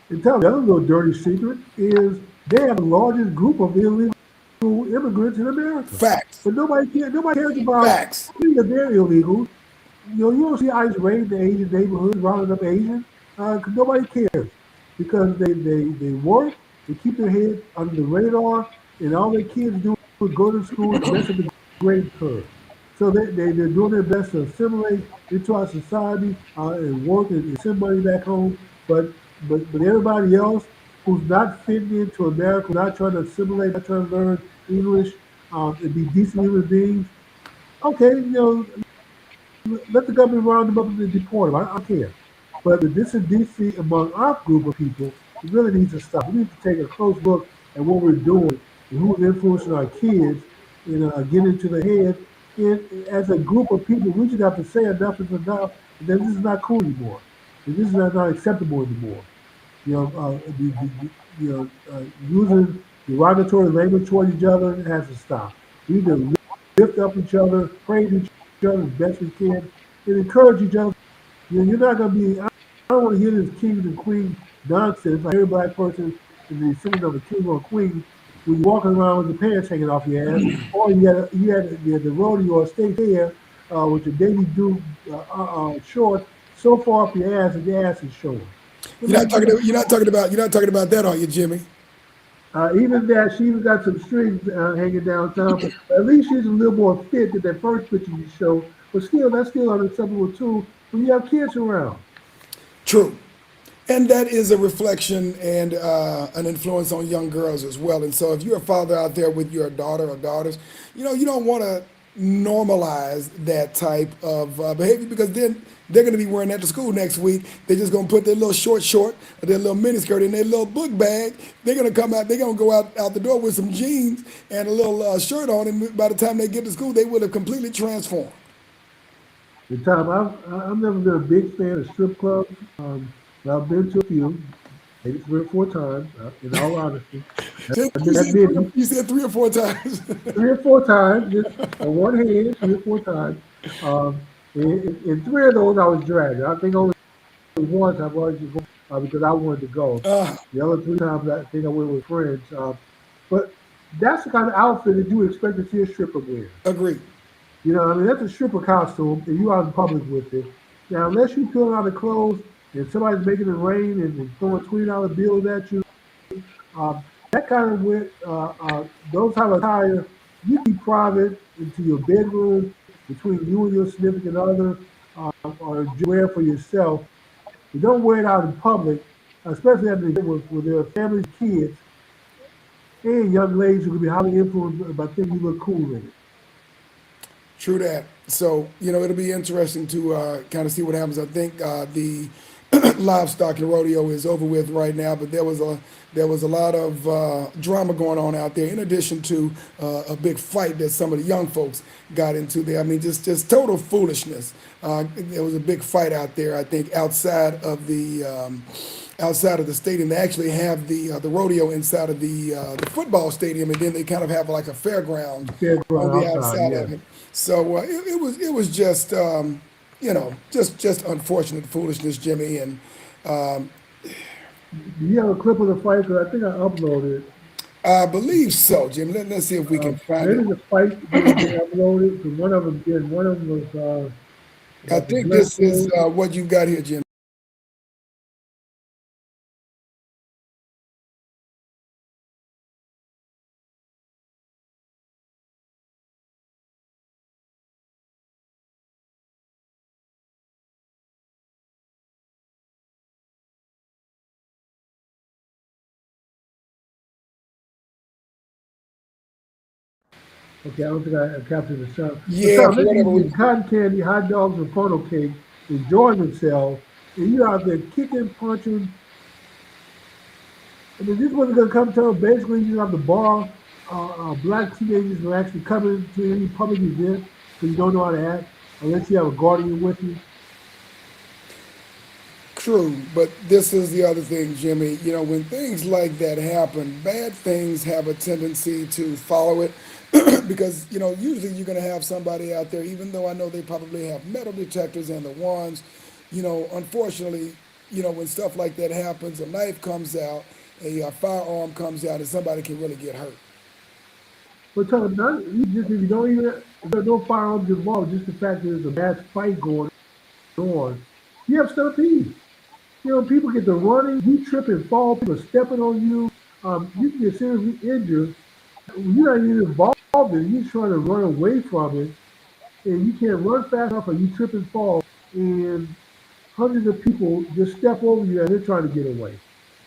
And tell me, the other little dirty secret is they have the largest group of illegal immigrants in America. Facts, But nobody cares. Nobody cares about facts. even if they're illegals. You don't see ICE raid the Asian neighborhoods, rounding up Asians, 'cause nobody cares because they work, they keep their head under the radar, and all their kids do is go to school and mess up the grade curve. So they're doing their best to assimilate into our society and work and send money back home. But everybody else who's not fitting into America, not trying to assimilate, not trying to learn English and be decent human beings, okay, let the government round them up and deport them. I don't care. But the disindecency among our group of people really needs to stop. We need to take a close look at what we're doing and who's influencing our kids and get into the head. And as a group of people, we just have to say enough is enough. And that this is not cool anymore. And this is not acceptable anymore. Using derogatory language towards each other has to stop. We need to lift up each other, praise each other as best we can, and encourage each other. You're not going to be, I don't want to hear this kings and queens nonsense like every black person is the descendant of a king or a queen when you're walking around with your pants hanging off your ass, or you had the rodeo or state fair with your Daily Duke shorts so far off your ass and your ass is showing. I You're not mean, talking. You're not talking about that, are you, Jimmy? even that, she even got some strings hanging downtown. At least she's a little more fit than that first picture you showed. But still, that's still unacceptable too when you have kids around. True. And that is a reflection and an influence on young girls as well. And so, if you're a father out there with your daughter or daughters, you don't want to. normalize that type of behavior, because then they're going to be wearing that to school next week. They're just going to put their little short, or their little miniskirt in their little book bag. They're going to come out. They're going to go out the door with some jeans and a little shirt on, and by the time they get to school, they will have completely transformed. The time I've never been a big fan of strip clubs, but I've been to a few, maybe 3 or 4 times. In all honesty, Just, I've been you that said many, you said 3 or 4 times. 3 or 4 times, just on one hand, 3 or 4 times. In three of those, I was dragged. I think only once I've already just gone because I wanted to go. The other 3 times, I think I went with friends. But that's the kind of outfit that you would expect to see a stripper wear. Agreed. You know, I mean, that's a stripper costume, and you out in public with it. Now, unless you peel out the clothes and somebody's making it rain and throwing $20 bills at you, that kind of those type of attire, you keep private into your bedroom between you and your significant other, or just wear for yourself. You don't wear it out in public, especially at the with their families, kids, and young ladies who can be highly influenced by thinking you look cool in it. True that. So, it'll be interesting to kind of see what happens. I think the livestock and rodeo is over with right now, but there was a lot of drama going on out there. In addition to a big fight that some of the young folks got into there. I mean, just total foolishness. There was a big fight out there. I think outside of the stadium. They actually have the rodeo inside of the football stadium, and then they kind of have like a fairground on Fairground the outside, outside yes. of it. So it was just just unfortunate foolishness, Jimmy. And Do you have a clip of the fight? Because I think I uploaded it. I believe so, Jimmy. Let's see if we can find it. Maybe the fight didn't get uploaded because one of them did. One of them was I about the think dress this is code. what you got here, Jimmy. Okay, I don't think I captured the sound. But Yeah, Tom, for they're whatever eating reason. cotton candy, hot dogs, and funnel cake, enjoying themselves, and you out there kicking, punching. I mean, this wasn't going to come to basically you have to bar black teenagers from actually coming to any public event because you don't know how to act unless you have a guardian with you. True, but this is the other thing, Jimmy. When things like that happen, bad things have a tendency to follow it because, usually you're going to have somebody out there, even though I know they probably have metal detectors and the ones, unfortunately, when stuff like that happens, a knife comes out, a firearm comes out, and somebody can really get hurt. But Tom, not, you just if you don't even if there are no firearms involved, just the fact that there's a mass fight going on, you have stampede. You know, people get to running, you trip and fall, people are stepping on you. You can get seriously injured. You're not even involved in it. You're trying to run away from it, and you can't run fast enough, or you trip and fall, and hundreds of people just step over you and they're trying to get away.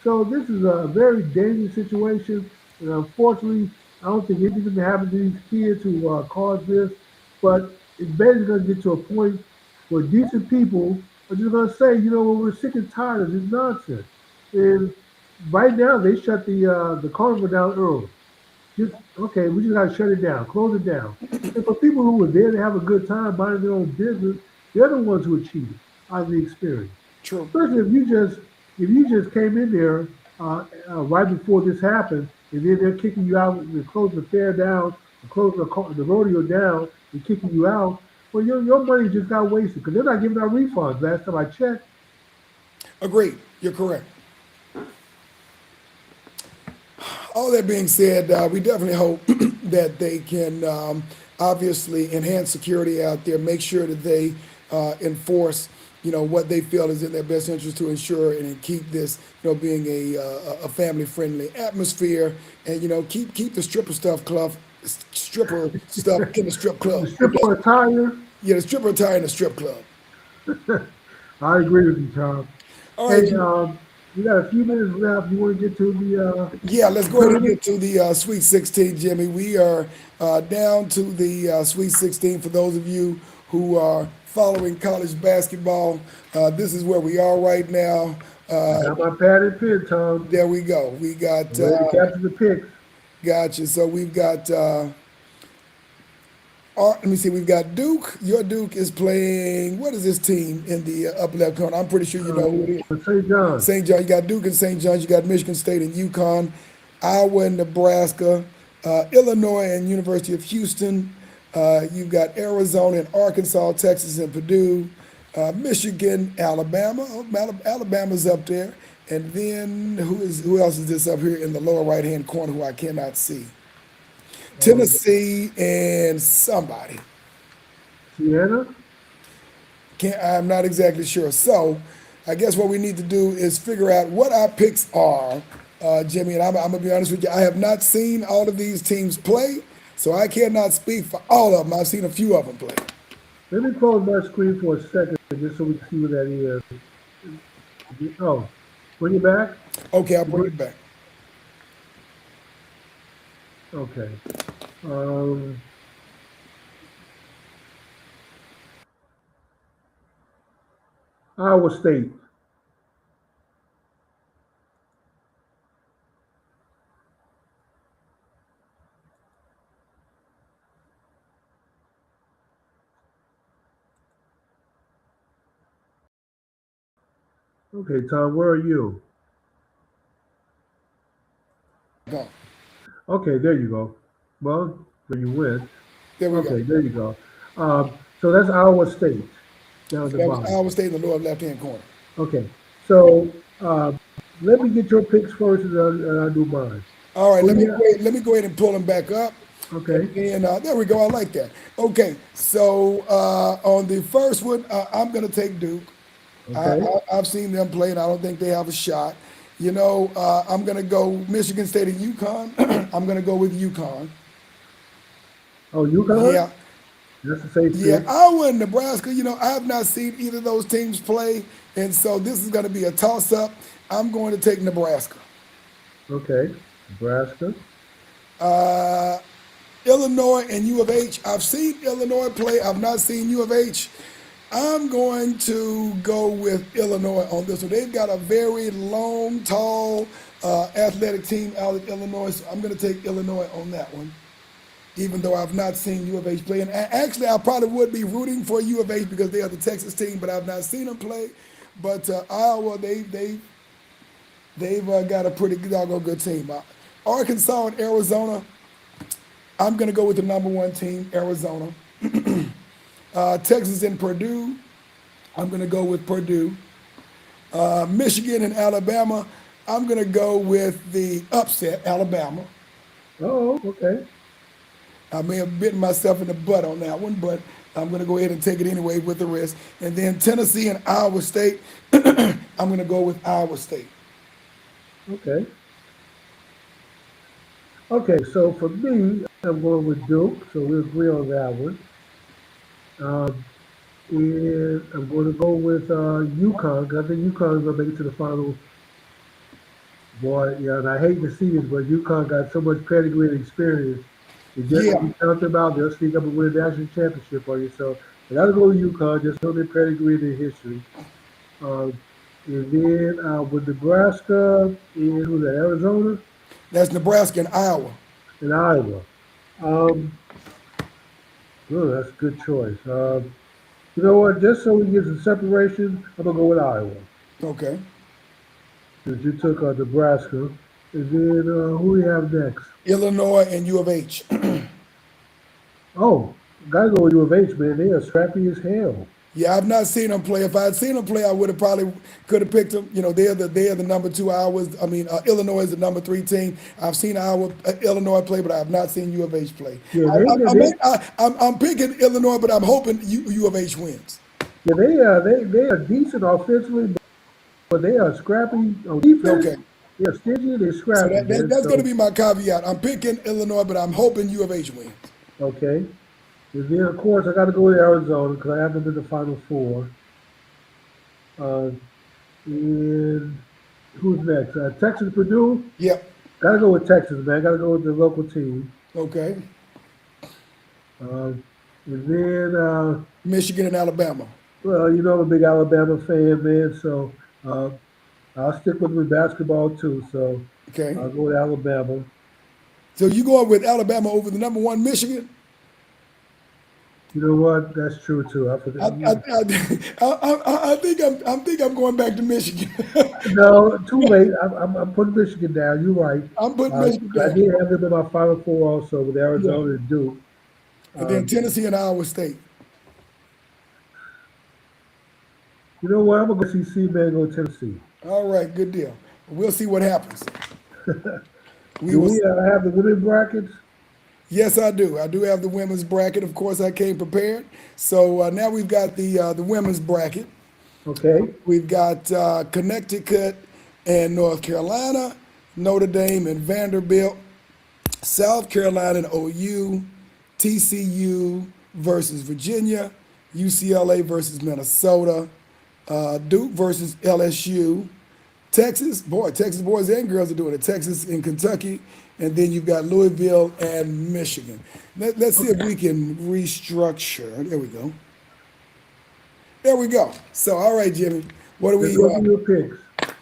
So this is a very dangerous situation, and unfortunately, I don't think anything's going to happen to these kids who caused this. But it's basically going to get to a point where decent people are just going to say, you know, well, we're sick and tired of this nonsense. And right now, they shut the carnival down early. Just okay, we just gotta shut it down, close it down. And for people who were there to have a good time, minding their own business, they're the ones who are cheated out of the experience. True. Especially if you just came in there right before this happened, and then they're kicking you out, they're closing the fair down, closing the rodeo down, and kicking you out. Well, your money just got wasted because they're not giving out refunds. Last time I checked, Agreed. You're correct. All that being said, we definitely hope that they can obviously enhance security out there, make sure that they enforce, what they feel is in their best interest to ensure and keep this, being a family friendly atmosphere, and keep the stripper stuff in the strip the club. stripper attire. Yeah, the stripper attire in the strip club. I agree with you, Tom. All right, Hey, Jimmy. We got a few minutes left. You want to get to Yeah, let's the go ahead and tournament? get to the Sweet 16, Jimmy. We are down to the Sweet 16 for those of you who are following college basketball. This is where we are right now. I got my pad and pen, Tom. There we go. We got, I'm ready to capture the picks. gotcha. So we've got, let me see, we've got Duke. Your Duke is playing, what is this team in the upper left corner? I'm pretty sure you know who it is. St. John. St. John, you got Duke and St. John's, you got Michigan State and UConn, Iowa and Nebraska, Illinois and University of Houston. You've got Arizona and Arkansas, Texas and Purdue, Michigan, Alabama. Oh, Alabama's up there. And then who else is this up here in the lower right hand corner who I cannot see? Um, Tennessee and somebody. Sienna. I'm not exactly sure. So I guess what we need to do is figure out what our picks are, Jimmy. And I'm gonna be honest with you. I have not seen all of these teams play, so I cannot speak for all of them. I've seen a few of them play. Let me close my screen for a second just so we can see what that is. Oh, bring it back. Okay, I'll bring it back. Okay. Um, Iowa State. Okay, Tom, where are you? Go. Okay, there you go. Well, where you went. There we go. Okay, there you go. So that's Iowa State down at So the that was bottom. Iowa State in the lower left hand corner. Okay, so let me get your picks first, and I'll do mine. All right, Who do you? let me go ahead and pull them back up. And Okay, then there we go. I like that. Okay, so on the first one, I'm gonna take Duke. okay. I've seen them play, and I don't think they have a shot. You know, I'm going to go Michigan State and UConn. I'm going to go with UConn. Oh, UConn? Yeah, That's a safe yeah. pick. Iowa and Nebraska, you know, I have not seen either of those teams play, and so this is going to be a toss up. I'm going to take Nebraska. Okay, Nebraska. Uh, Illinois and U of H. I've seen Illinois play. I've not seen U of H. I'm going to go with Illinois on this one. They've got a very long, tall, athletic team out of Illinois, so I'm going to take Illinois on that one, even though I've not seen U of H play. And actually, I probably would be rooting for U of H because they are the Texas team, but I've not seen them play. But Iowa, they've got a pretty doggone good team. Arkansas and Arizona, I'm going to go with the number one team, Arizona. Texas and Purdue, I'm going to go with Purdue. Michigan and Alabama, I'm going to go with the upset, Alabama. Oh, okay. I may have bitten myself in the butt on that one, but I'm going to go ahead and take it anyway with the rest. And then Tennessee and Iowa State, I'm going to go with Iowa State. Okay. Okay, so for me, I'm going with Duke, so we agree on that one. Um, and I'm going to go with UConn, 'cause I think UConn is going to make it to the final. Boy, yeah, and I hate to see it, but UConn got so much pedigree and experience. And just when Yeah, you count them out, they'll sneak up and win a national championship on you. So I got to go with UConn, just know their pedigree and their history. Um, and then with Nebraska and who's that, Arizona that's Nebraska and Iowa. and Iowa. Um, oh, that's a good choice. You know what? Just so we get some separation, I'm gonna go with Iowa Okay. since you took Nebraska. And then who we have next? Illinois and U of H. Oh, gotta go with U of H, man. They are scrappy as hell. Yeah, I've not seen them play. If I had seen them play, I would have probably could have picked them. You know, they're the number two. Illinois is the number three team. I've seen Illinois play, but I have not seen U of H play. Yeah, I'm picking Illinois, but I'm hoping U of H wins. yeah, they are decent offensively, but they are scrappy on defense. Okay, They're stingy. They're so scrappy, man. that's going to So be my caveat. I'm picking Illinois, but I'm hoping U of H wins. okay. And then of course I got to go with Arizona because I have them in the Final Four. Uh, and Who's next? Texas, Purdue. Yep. Gotta go with Texas, man. Gotta go with the local team. Okay. Um, and then, Michigan and Alabama. well, you know, I'm a big Alabama fan, man. So I'll stick with the basketball too. So Okay. I'll go with Alabama. So you going with Alabama over the number one Michigan? You know what? That's true too. I forgot. I think I'm going back to Michigan. No, too late. I'm putting Michigan down. You're right. I'm putting Uh, Michigan I down. did have them in my Final Four also with Yeah. Arizona and Duke. And then Um, Tennessee and Iowa State. you know what? I'm gonna go see C-Man go Tennessee. All right, good deal. We'll see what happens. We Do will. we have the women brackets? Yes, I do. I do have the women's bracket. Of course, I came prepared. So now we've got the women's bracket. Okay. We've got Connecticut and North Carolina, Notre Dame and Vanderbilt, South Carolina and OU, TCU versus Virginia, UCLA versus Minnesota, Duke versus LSU, Texas, boy, Texas boys and girls are doing it. Texas and Kentucky, and then you've got Louisville and Michigan. Let's see if we can restructure. There we go. There we go. So, all right, Jimmy, what do Let's we? go through your picks.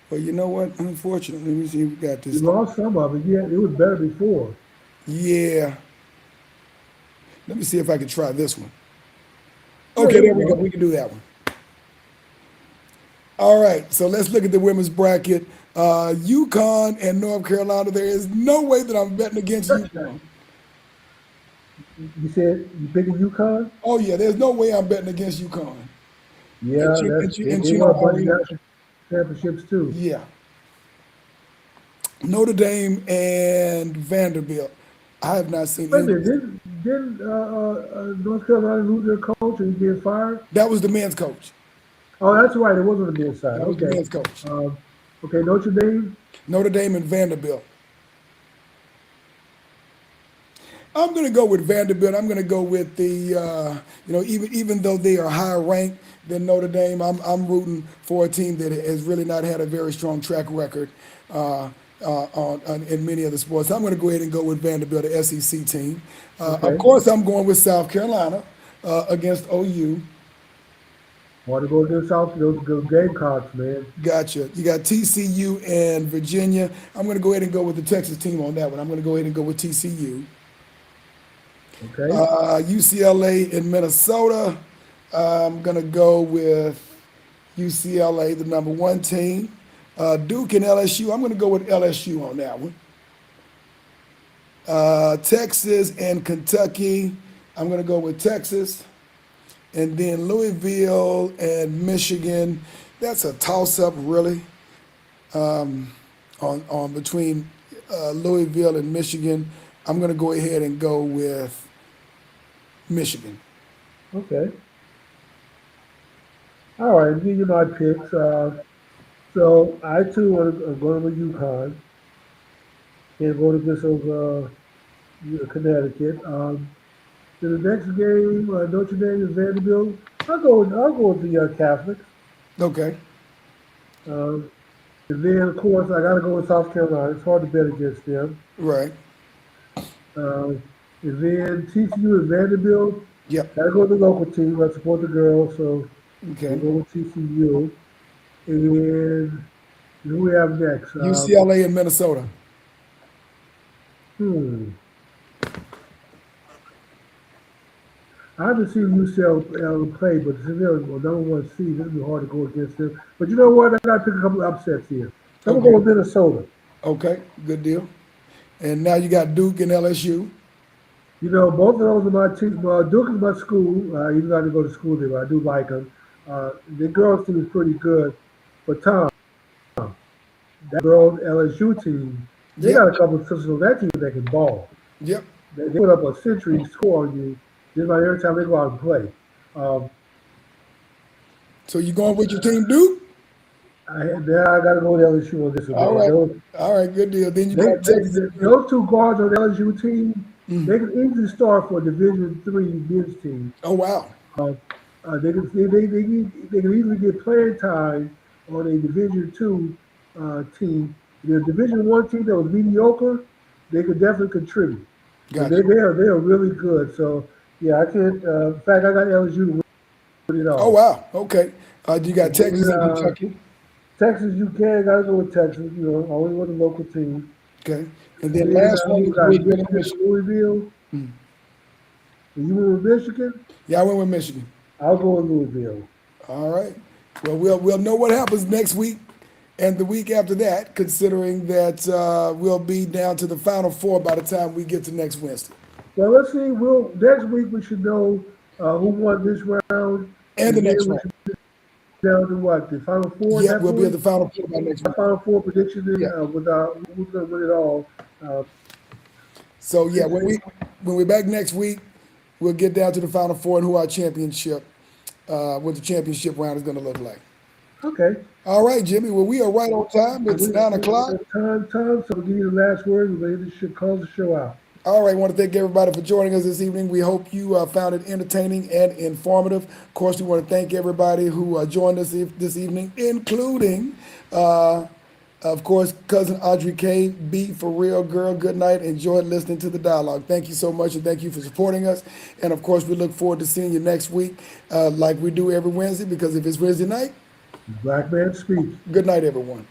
Well, you know what? Unfortunately, let me see. We got You this. lost some of it. Yeah, it was better before. Yeah. Let me see if I can try this one. Yeah, Okay, there there you we go. go. We can do that one. All right. So let's look at the women's bracket. UConn and North Carolina. There is no way that I'm betting against UConn. You said you picking UConn? Oh yeah, there's no way I'm betting against UConn. And Yeah, you, that's and you, and they you know won a I bunch of already know. national championships too. Yeah. Notre Dame and Vanderbilt. I have not seen Wait a any. minute, didn't North Carolina lose their coach and he's being fired? That was the men's coach. Oh, that's right. It was on the men's side. That was the Okay. men's coach. Um, okay, Notre Dame. Notre Dame and Vanderbilt. I'm going to go with Vanderbilt. I'm going to go with the, even though they are higher ranked than Notre Dame, I'm rooting for a team that has really not had a very strong track record in many of the sports. I'm going to go ahead and go with Vanderbilt, the SEC team. Of Okay. course, I'm going with South Carolina against OU. Want to go against South those Gamecocks, man. Gotcha. You got TCU and Virginia. I'm going to go ahead and go with the Texas team on that one. I'm going to go ahead and go with TCU. Okay. UCLA in Minnesota. I'm going to go with UCLA, the number one team. Duke and LSU. I'm going to go with LSU on that one. Texas and Kentucky. I'm going to go with Texas. And then Louisville and Michigan. That's a toss-up, really, on between Louisville and Michigan. I'm going to go ahead and go with Michigan. Okay. All right. Give you my picks. So I too are going with UConn. Can't vote against those Connecticut. To the next game, Notre Dame and Vanderbilt. I'll go with the Catholics. Okay, Um, and then of course I got to go with South Carolina. It's hard to bet against them. right. And then TCU and Vanderbilt. Yep. Got to go with the local team. I support the girls, so we'll Okay. go with TCU. And who we have next? UCLA and Minnesota. Hmm. I haven't seen UCLA play, but since they're number one seed, it'll be hard to go against them. But you know what? I got to pick a couple of upsets here. So I'm going to go Okay. with Minnesota. Okay. Good deal. And now you got Duke and LSU. You know, both of those are my team. Well, Duke is my school. Even though I didn't go to school there, but I do like them. The girls' team is pretty good. But Tom, that girls LSU team, they Yep. got a couple of sisters on that team that can ball. Yep. They put up a century score on you just about every time they go out and play. Um, So you going with your team, Duke? now I got to go with LSU on this one, All man. right. All right. Good deal. Then you They, got they, Texas. those two guards on the LSU team, they can easily start for a Division three men's team. Oh wow. They can easily get playing time on a Division two team. The Division 1 team that was mediocre, they could definitely contribute. But Gotcha. they are really good. So yeah, I can't. In fact, I got LSU to win it Oh all. wow. Okay. You got And then Texas and Kentucky. Texas, you can gotta go with Texas. You know, always with a local team. Okay. And And then then last one we is got Louisville and Michigan Michigan. and Louisville. And you went with Michigan? Yeah, I went with Michigan. I'll go with Louisville. All right. Well, we'll know what happens next week and the week after that, considering that we'll be down to the Final Four by the time we get to next Wednesday. Well, let's see. We'll next week we should know who won this round, And the and next then we round. should be down to what the Final Four at Yeah, that we'll be at the point. Final Four by next week. Final Four prediction Yeah. with who's going to win it all. Uh, So yeah, six, six. when we're back next week, we'll get down to the Final Four and who our championship, what the championship round is going to look like. Okay. All right, Jimmy. Well, we are right on time. So It's 9 o'clock. time. So we'll give you the last word. We're ready to close the show out. All right, I want to thank everybody for joining us this evening. We hope you found it entertaining and informative. Of course, we want to thank everybody who joined us this evening, including, of course, cousin Audrey K. B for real, girl. Good night. Enjoyed listening to the dialogue. Thank you so much, and thank you for supporting us. And of course, we look forward to seeing you next week, like we do every Wednesday. Because if it's Wednesday night, Black man speak. good night, everyone.